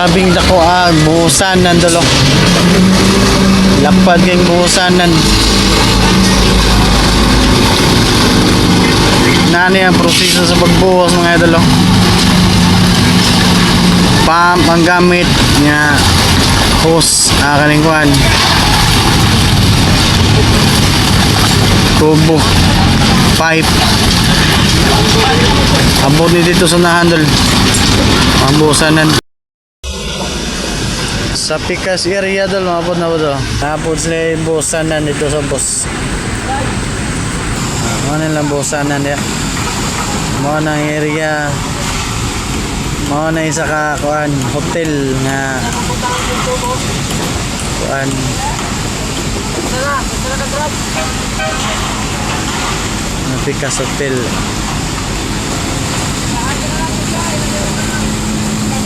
grabing dako buhusan nan dolo. Lapad kay buhusan nan. Nani ang proseso sa pagbuhos mga idol. Pump ang gamit nga hose kalingkuhan. Tubo, pipe. Abot ni dito sa na-handle. Ang buhusanan. Sa Pikas area dol, mabot na po do. Tapos sila buhusanan dito sa bus. Ano lang buhusanan ya. Mo nang area. Mo na isa ka kuan hotel nga kuan. Pikas Hotel.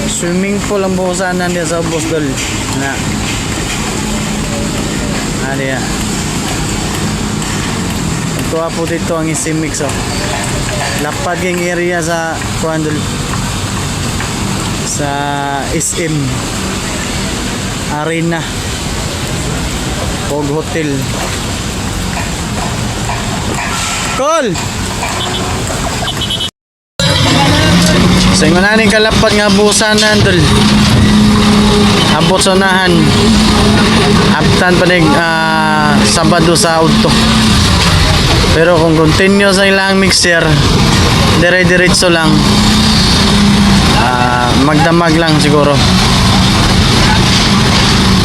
Swimming pool ang buhusanan dia sa bus dol. Na. Ada ya. Ito po dito ang isimix lapad yung area sa kuan dol. Sa SM Arena og hotel. Call. Sa ingon ani kalapad nga buhusanan dol. Abot sa unahan. Aptan pa ning Sabado sa auto. Pero kung continue sa ilang mixer, dire-diretso lang. Magdamag lang siguro.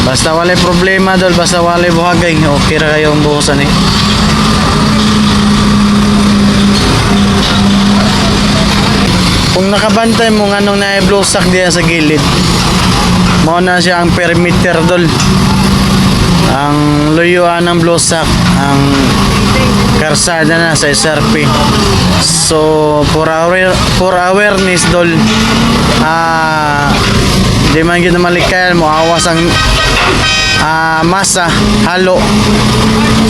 Basta walay problema dol, basta walay buhagay, okay ra kayo ang buhusan eh. Kung nakabantay mo nga nung na-blow sack diyan sa gilid, mo na siya ang perimeter dol. Ang luyuan ng blow sack, ang karsada na sa SRP. So for awareness dol, di man gid malikayan mo awas ang masa halo.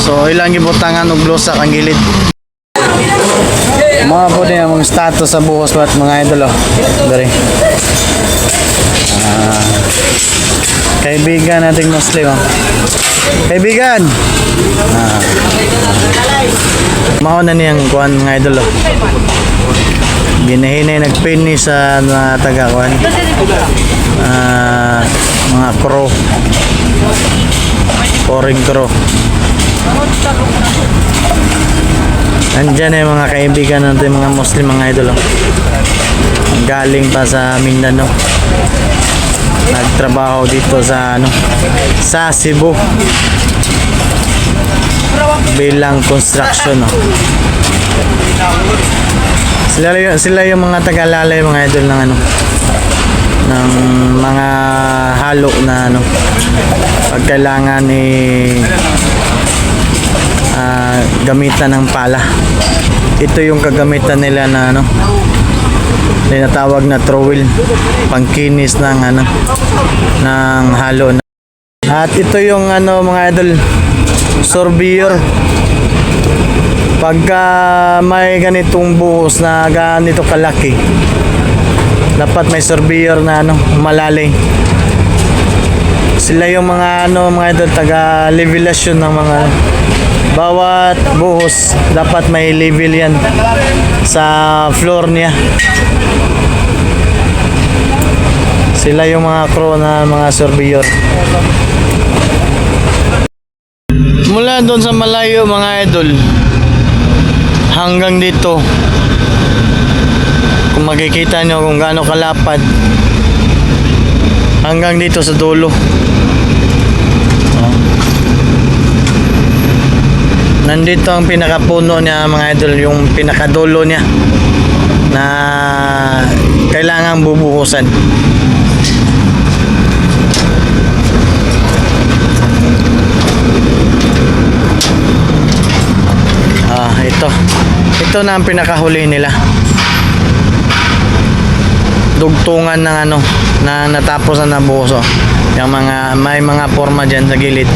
So ilang gibutangan og blow sack ang gilid. Mga po din ang status sa buhos wat mga idol dari kaibigan nating Muslim kaibigan mao na niyang kuan mga idol ginahinay nagfinish sa mga taga kuan mga crew pouring crew. Andyan na yung mga kaibigan natin, mga Muslim, mga idol. Galing pa sa Mindanao. Nagtrabaho dito sa sa Cebu. Bilang construction. Sila yung mga taga-lalay, mga idol ng ng mga halo na pag kailangan ni gamitan ng pala. Ito yung kagamitan nila na tinatawag na trowel, pangkinis ng ng halo. At ito yung mga idol, surveyor. Pagka may ganitong buhos na ganito kalaki, dapat may surveyor na malalay. Sila yung mga mga idol, taga levelasyon ng mga bawat buhos, dapat may level yan sa floor niya. Sila yung mga crew na mga surveyor. Mula doon sa malayo mga idol hanggang dito, kung makikita nyo kung gaano kalapad hanggang dito sa dulo. Nandito ang pinakapuno niya mga idol, yung pinakadulo niya na kailangang bubuhusan. Ito na ang pinakahuli nila. Dugtungan ng na natapos na nabuhos. Yung may mga forma dyan sa gilid.